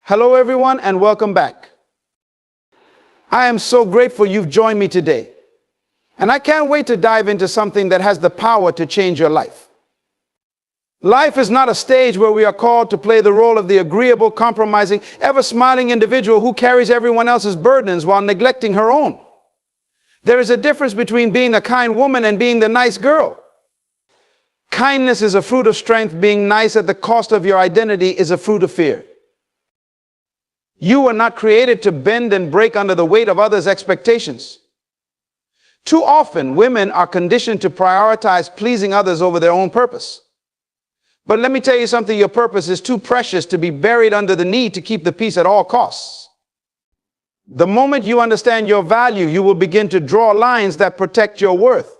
Hello, everyone, and welcome back. I am so grateful you've joined me today. And I can't wait to dive into something that has the power to change your life. Life is not a stage where we are called to play the role of the agreeable, compromising, ever-smiling individual who carries everyone else's burdens while neglecting her own. There is a difference between being a kind woman and being the nice girl. Kindness is a fruit of strength. Being nice at the cost of your identity is a fruit of fear. You were not created to bend and break under the weight of others' expectations. Too often, women are conditioned to prioritize pleasing others over their own purpose. But let me tell you something, your purpose is too precious to be buried under the need to keep the peace at all costs. The moment you understand your value, you will begin to draw lines that protect your worth.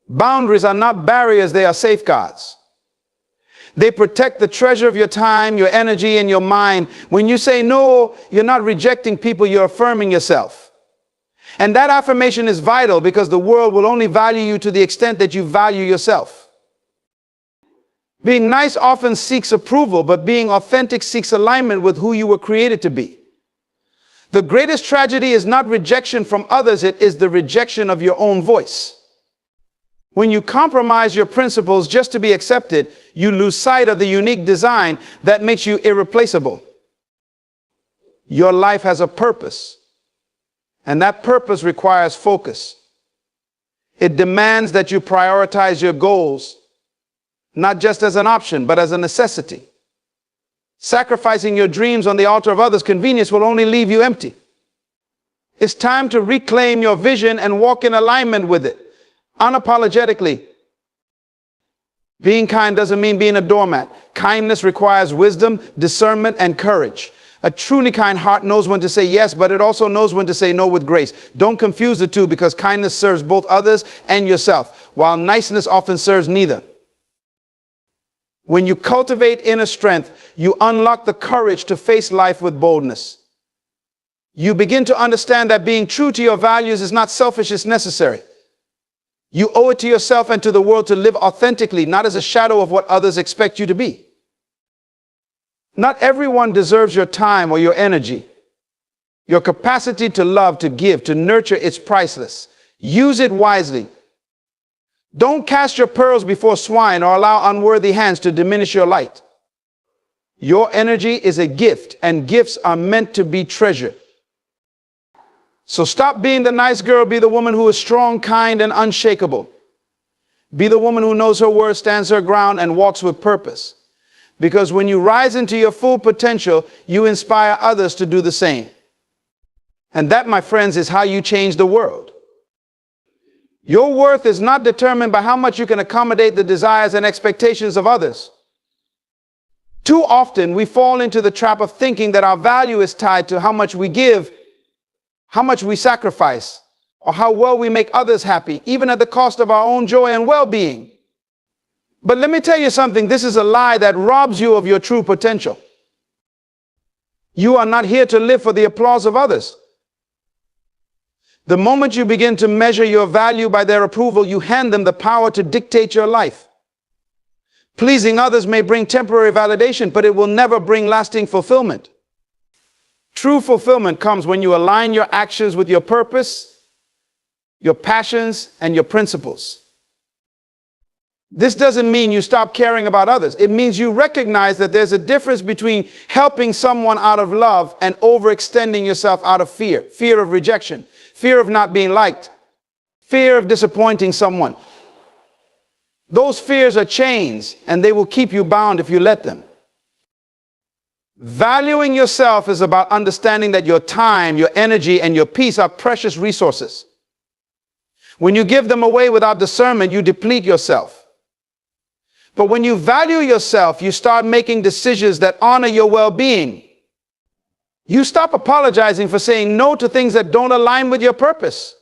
Boundaries are not barriers, they are safeguards. They protect the treasure of your time, your energy, and your mind. When you say no, you're not rejecting people, you're affirming yourself. And that affirmation is vital because the world will only value you to the extent that you value yourself. Being nice often seeks approval, but being authentic seeks alignment with who you were created to be. The greatest tragedy is not rejection from others, it is the rejection of your own voice. When you compromise your principles just to be accepted, you lose sight of the unique design that makes you irreplaceable. Your life has a purpose, and that purpose requires focus. It demands that you prioritize your goals, not just as an option, but as a necessity. Sacrificing your dreams on the altar of others' convenience will only leave you empty. It's time to reclaim your vision and walk in alignment with it. Unapologetically. Being kind doesn't mean being a doormat. Kindness requires wisdom, discernment, and courage. A truly kind heart knows when to say yes, but it also knows when to say no with grace. Don't confuse the two, because kindness serves both others and yourself, while niceness often serves neither. When you cultivate inner strength, you unlock the courage to face life with boldness. You begin to understand that being true to your values is not selfish, it's necessary. You owe it to yourself and to the world to live authentically, not as a shadow of what others expect you to be. Not everyone deserves your time or your energy. Your capacity to love, to give, to nurture is priceless. Use it wisely. Don't cast your pearls before swine or allow unworthy hands to diminish your light. Your energy is a gift, and gifts are meant to be treasured. So stop being the nice girl, be the woman who is strong, kind, and unshakable. Be the woman who knows her worth, stands her ground, and walks with purpose. Because when you rise into your full potential, you inspire others to do the same. And that, my friends, is how you change the world. Your worth is not determined by how much you can accommodate the desires and expectations of others. Too often, we fall into the trap of thinking that our value is tied to how much we give, how much we sacrifice, or how well we make others happy, even at the cost of our own joy and well-being. But let me tell you something, this is a lie that robs you of your true potential. You are not here to live for the applause of others. The moment you begin to measure your value by their approval, you hand them the power to dictate your life. Pleasing others may bring temporary validation, but it will never bring lasting fulfillment. True fulfillment comes when you align your actions with your purpose, your passions, and your principles. This doesn't mean you stop caring about others. It means you recognize that there's a difference between helping someone out of love and overextending yourself out of fear. Fear of rejection, fear of not being liked, fear of disappointing someone. Those fears are chains, and they will keep you bound if you let them. Valuing yourself is about understanding that your time, your energy, and your peace are precious resources. When you give them away without discernment, you deplete yourself. But when you value yourself, you start making decisions that honor your well-being. You stop apologizing for saying no to things that don't align with your purpose.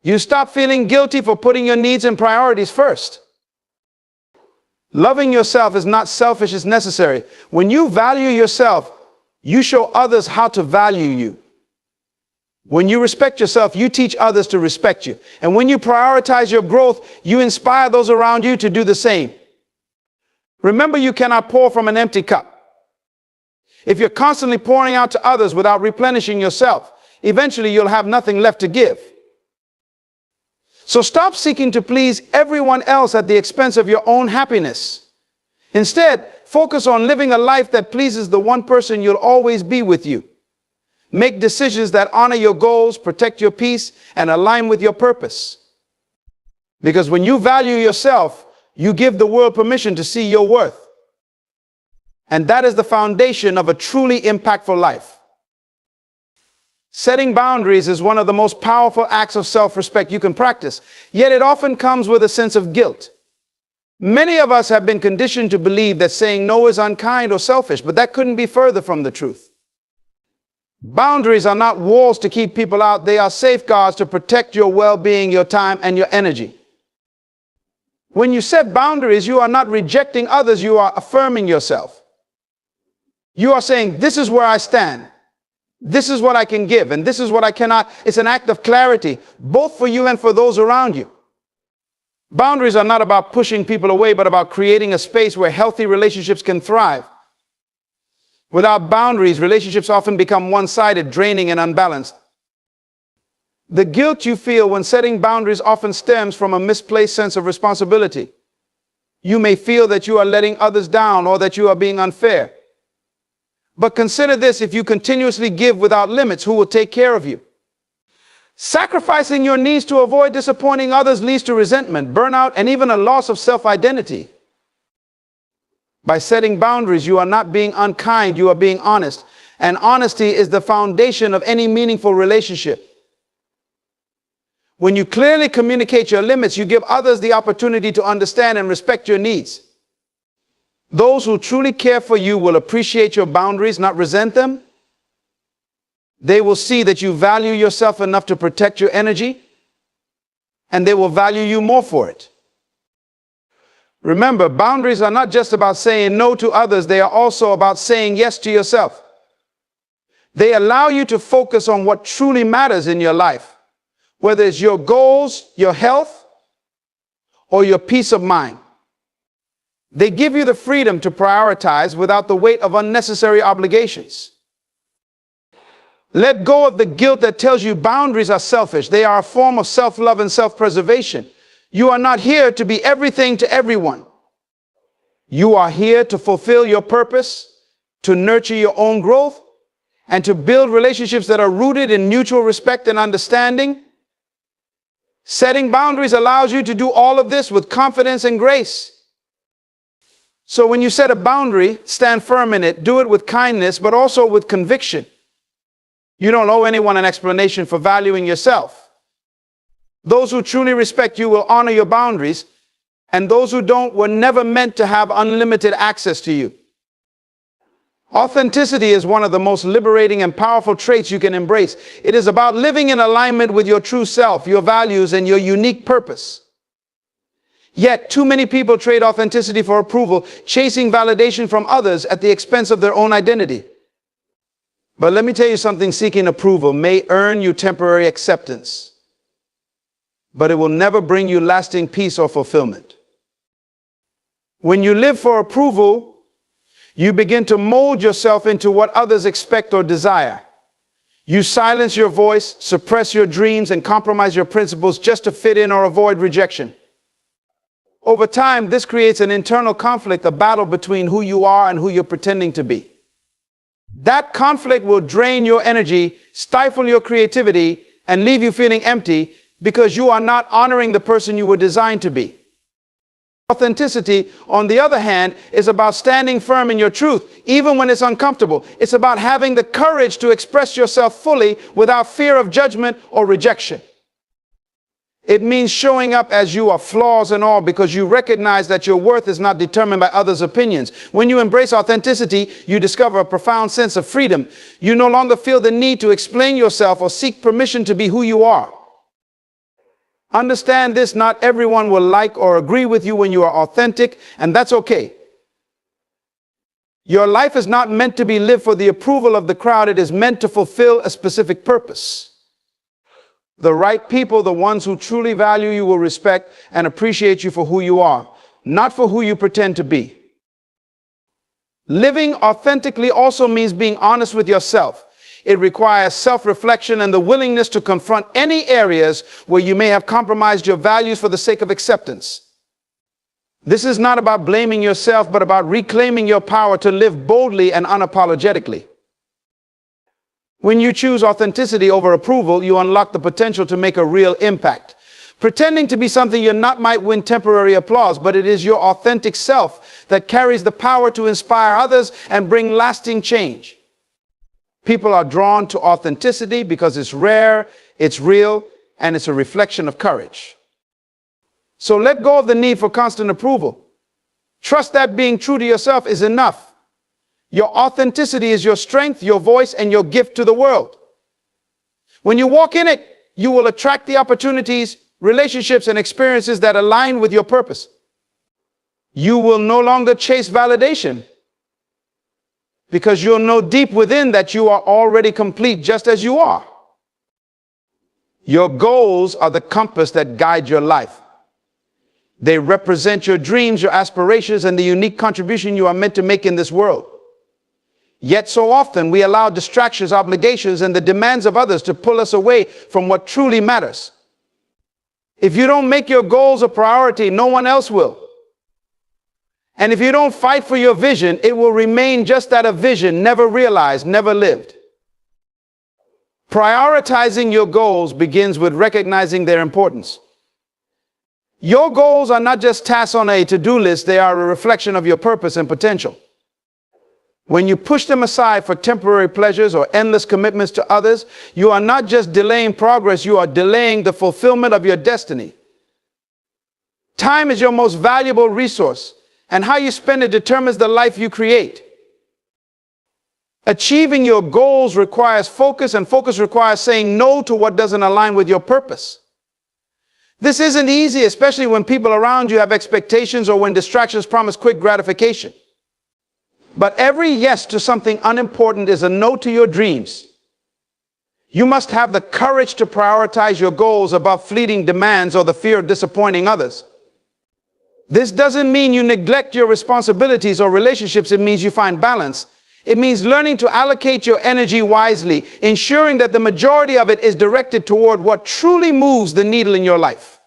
You stop feeling guilty for putting your needs and priorities first. Loving yourself is not selfish, it's necessary. When you value yourself, you show others how to value you. When you respect yourself, you teach others to respect you. And when you prioritize your growth, you inspire those around you to do the same. Remember, you cannot pour from an empty cup. If you're constantly pouring out to others without replenishing yourself, eventually you'll have nothing left to give. So stop seeking to please everyone else at the expense of your own happiness. Instead, focus on living a life that pleases the one person you'll always be with you. Make decisions that honor your goals, protect your peace, and align with your purpose. Because when you value yourself, you give the world permission to see your worth. And that is the foundation of a truly impactful life. Setting boundaries is one of the most powerful acts of self-respect you can practice, yet it often comes with a sense of guilt. Many of us have been conditioned to believe that saying no is unkind or selfish, but that couldn't be further from the truth. Boundaries are not walls to keep people out. They are safeguards to protect your well-being, your time, and your energy. When you set boundaries, you are not rejecting others, you are affirming yourself. You are saying, this is where I stand. This is what I can give, and this is what I cannot. It's an act of clarity, both for you and for those around you. Boundaries are not about pushing people away, but about creating a space where healthy relationships can thrive. Without boundaries, relationships often become one-sided, draining, and unbalanced. The guilt you feel when setting boundaries often stems from a misplaced sense of responsibility. You may feel that you are letting others down or that you are being unfair. But consider this: if you continuously give without limits, who will take care of you? Sacrificing your needs to avoid disappointing others leads to resentment, burnout, and even a loss of self-identity. By setting boundaries, you are not being unkind, you are being honest. And honesty is the foundation of any meaningful relationship. When you clearly communicate your limits, you give others the opportunity to understand and respect your needs. Those who truly care for you will appreciate your boundaries, not resent them. They will see that you value yourself enough to protect your energy, and they will value you more for it. Remember, boundaries are not just about saying no to others, they are also about saying yes to yourself. They allow you to focus on what truly matters in your life, whether it's your goals, your health, or your peace of mind. They give you the freedom to prioritize without the weight of unnecessary obligations. Let go of the guilt that tells you boundaries are selfish. They are a form of self-love and self-preservation. You are not here to be everything to everyone. You are here to fulfill your purpose, to nurture your own growth, and to build relationships that are rooted in mutual respect and understanding. Setting boundaries allows you to do all of this with confidence and grace. So when you set a boundary, stand firm in it. Do it with kindness, but also with conviction. You don't owe anyone an explanation for valuing yourself. Those who truly respect you will honor your boundaries, and those who don't were never meant to have unlimited access to you. Authenticity is one of the most liberating and powerful traits you can embrace. It is about living in alignment with your true self, your values, and your unique purpose. Yet, too many people trade authenticity for approval, chasing validation from others at the expense of their own identity. But let me tell you something: seeking approval may earn you temporary acceptance, but it will never bring you lasting peace or fulfillment. When you live for approval, you begin to mold yourself into what others expect or desire. You silence your voice, suppress your dreams, and compromise your principles just to fit in or avoid rejection. Over time, this creates an internal conflict, a battle between who you are and who you're pretending to be. That conflict will drain your energy, stifle your creativity, and leave you feeling empty because you are not honoring the person you were designed to be. Authenticity, on the other hand, is about standing firm in your truth, even when it's uncomfortable. It's about having the courage to express yourself fully without fear of judgment or rejection. It means showing up as you are, flaws and all, because you recognize that your worth is not determined by others' opinions. When you embrace authenticity, you discover a profound sense of freedom. You no longer feel the need to explain yourself or seek permission to be who you are. Understand this: not everyone will like or agree with you when you are authentic, and that's okay. Your life is not meant to be lived for the approval of the crowd. It is meant to fulfill a specific purpose. The right people, the ones who truly value you, will respect and appreciate you for who you are, not for who you pretend to be. Living authentically also means being honest with yourself. It requires self-reflection and the willingness to confront any areas where you may have compromised your values for the sake of acceptance. This is not about blaming yourself, but about reclaiming your power to live boldly and unapologetically. When you choose authenticity over approval, you unlock the potential to make a real impact. Pretending to be something you're not might win temporary applause, but it is your authentic self that carries the power to inspire others and bring lasting change. People are drawn to authenticity because it's rare, it's real, and it's a reflection of courage. So let go of the need for constant approval. Trust that being true to yourself is enough. Your authenticity is your strength, your voice, and your gift to the world. When you walk in it, you will attract the opportunities, relationships, and experiences that align with your purpose. You will no longer chase validation, because you'll know deep within that you are already complete just as you are. Your goals are the compass that guide your life. They represent your dreams, your aspirations, and the unique contribution you are meant to make in this world. Yet so often we allow distractions, obligations, and the demands of others to pull us away from what truly matters. If you don't make your goals a priority, no one else will. And if you don't fight for your vision, it will remain just that, a vision, never realized, never lived. Prioritizing your goals begins with recognizing their importance. Your goals are not just tasks on a to-do list, they are a reflection of your purpose and potential. When you push them aside for temporary pleasures or endless commitments to others, you are not just delaying progress, you are delaying the fulfillment of your destiny. Time is your most valuable resource, and how you spend it determines the life you create. Achieving your goals requires focus, and focus requires saying no to what doesn't align with your purpose. This isn't easy, especially when people around you have expectations or when distractions promise quick gratification. But every yes to something unimportant is a no to your dreams. You must have the courage to prioritize your goals above fleeting demands or the fear of disappointing others. This doesn't mean you neglect your responsibilities or relationships. It means you find balance. It means learning to allocate your energy wisely, ensuring that the majority of it is directed toward what truly moves the needle in your life.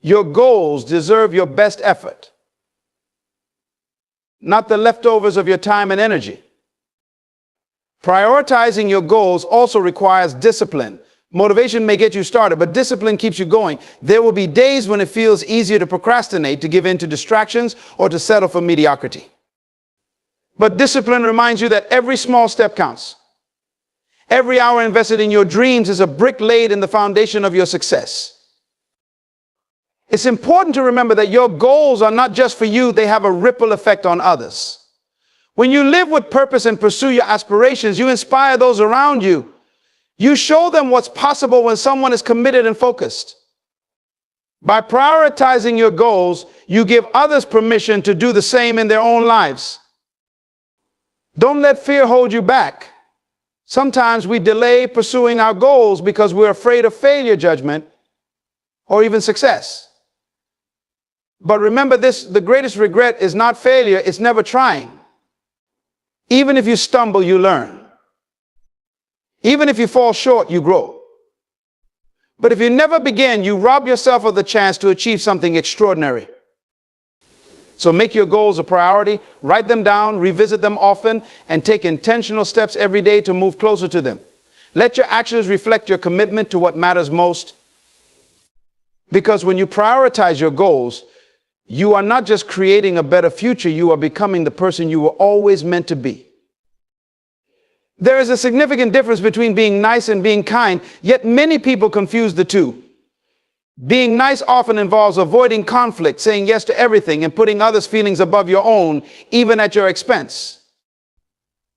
Your goals deserve your best effort, not the leftovers of your time and energy. Prioritizing your goals also requires discipline. Motivation may get you started, but discipline keeps you going. There will be days when it feels easier to procrastinate, to give in to distractions, or to settle for mediocrity. But discipline reminds you that every small step counts. Every hour invested in your dreams is a brick laid in the foundation of your success. It's important to remember that your goals are not just for you, they have a ripple effect on others. When you live with purpose and pursue your aspirations, you inspire those around you. You show them what's possible when someone is committed and focused. By prioritizing your goals, you give others permission to do the same in their own lives. Don't let fear hold you back. Sometimes we delay pursuing our goals because we're afraid of failure, judgment, or even success. But remember this, the greatest regret is not failure, it's never trying. Even if you stumble, you learn. Even if you fall short, you grow. But if you never begin, you rob yourself of the chance to achieve something extraordinary. So make your goals a priority, write them down, revisit them often, and take intentional steps every day to move closer to them. Let your actions reflect your commitment to what matters most. Because when you prioritize your goals, you are not just creating a better future, you are becoming the person you were always meant to be. There is a significant difference between being nice and being kind, yet many people confuse the two. Being nice often involves avoiding conflict, saying yes to everything, and putting others' feelings above your own, even at your expense.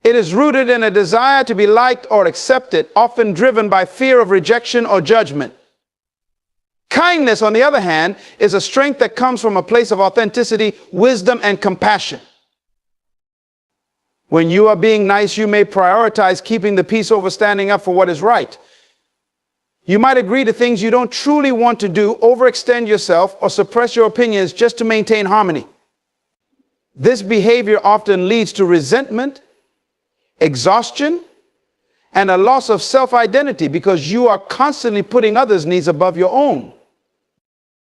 It is rooted in a desire to be liked or accepted, often driven by fear of rejection or judgment. Kindness, on the other hand, is a strength that comes from a place of authenticity, wisdom, and compassion. When you are being nice, you may prioritize keeping the peace over standing up for what is right. You might agree to things you don't truly want to do, overextend yourself, or suppress your opinions just to maintain harmony. This behavior often leads to resentment, exhaustion, and a loss of self-identity because you are constantly putting others' needs above your own.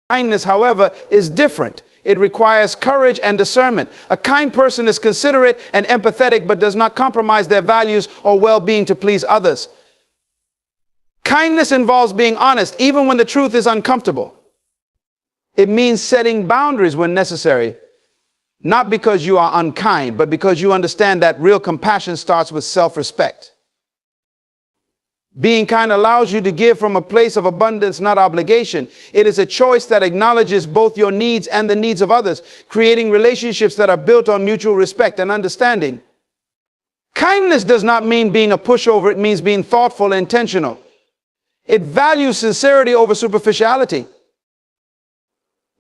Kindness, however, is different. It requires courage and discernment. A kind person is considerate and empathetic but does not compromise their values or well-being to please others. Kindness involves being honest even when the truth is uncomfortable. It means setting boundaries when necessary, not because you are unkind, but because you understand that real compassion starts with self-respect. Being kind allows you to give from a place of abundance, not obligation. It is a choice that acknowledges both your needs and the needs of others, creating relationships that are built on mutual respect and understanding. Kindness does not mean being a pushover. It means being thoughtful and intentional. It values sincerity over superficiality.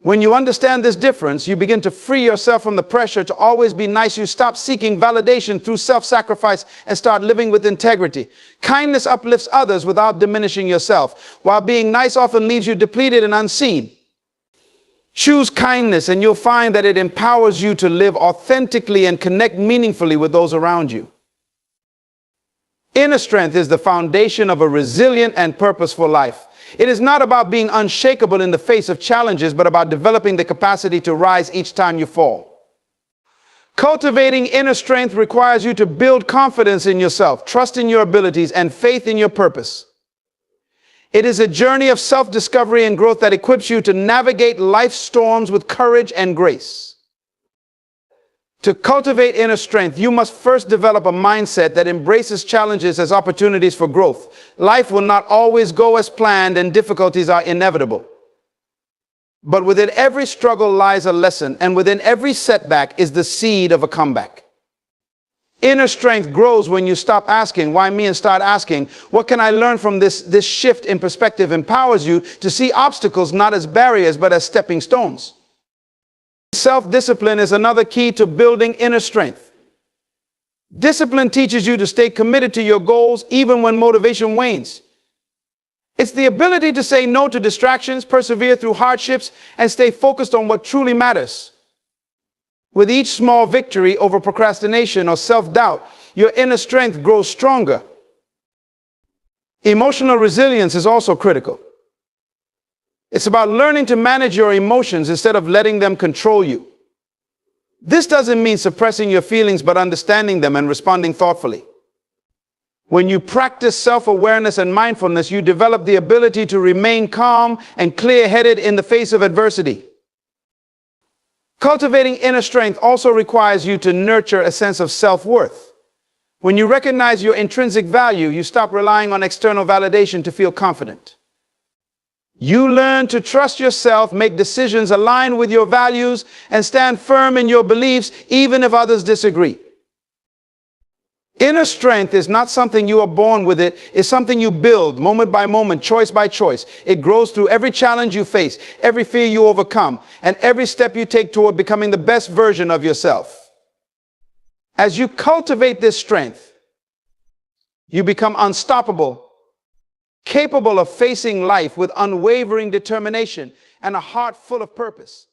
When you understand this difference, you begin to free yourself from the pressure to always be nice. You stop seeking validation through self-sacrifice and start living with integrity. Kindness uplifts others without diminishing yourself, while being nice often leaves you depleted and unseen. Choose kindness and you'll find that it empowers you to live authentically and connect meaningfully with those around you. Inner strength is the foundation of a resilient and purposeful life. It is not about being unshakable in the face of challenges, but about developing the capacity to rise each time you fall. Cultivating inner strength requires you to build confidence in yourself, trust in your abilities, and faith in your purpose. It is a journey of self-discovery and growth that equips you to navigate life's storms with courage and grace. To cultivate inner strength, you must first develop a mindset that embraces challenges as opportunities for growth. Life will not always go as planned and difficulties are inevitable. But within every struggle lies a lesson, and within every setback is the seed of a comeback. Inner strength grows when you stop asking, why me, and start asking, what can I learn from this? This shift in perspective empowers you to see obstacles not as barriers, but as stepping stones. Self-discipline is another key to building inner strength. Discipline teaches you to stay committed to your goals even when motivation wanes. It's the ability to say no to distractions, persevere through hardships, and stay focused on what truly matters. With each small victory over procrastination or self-doubt, your inner strength grows stronger. Emotional resilience is also critical. It's about learning to manage your emotions instead of letting them control you. This doesn't mean suppressing your feelings, but understanding them and responding thoughtfully. When you practice self-awareness and mindfulness, you develop the ability to remain calm and clear-headed in the face of adversity. Cultivating inner strength also requires you to nurture a sense of self-worth. When you recognize your intrinsic value, you stop relying on external validation to feel confident. You learn to trust yourself, make decisions aligned with your values, and stand firm in your beliefs, even if others disagree. Inner strength is not something you are born with. It's something you build moment by moment, choice by choice. It grows through every challenge you face, every fear you overcome, and every step you take toward becoming the best version of yourself. As you cultivate this strength, you become unstoppable, capable of facing life with unwavering determination and a heart full of purpose.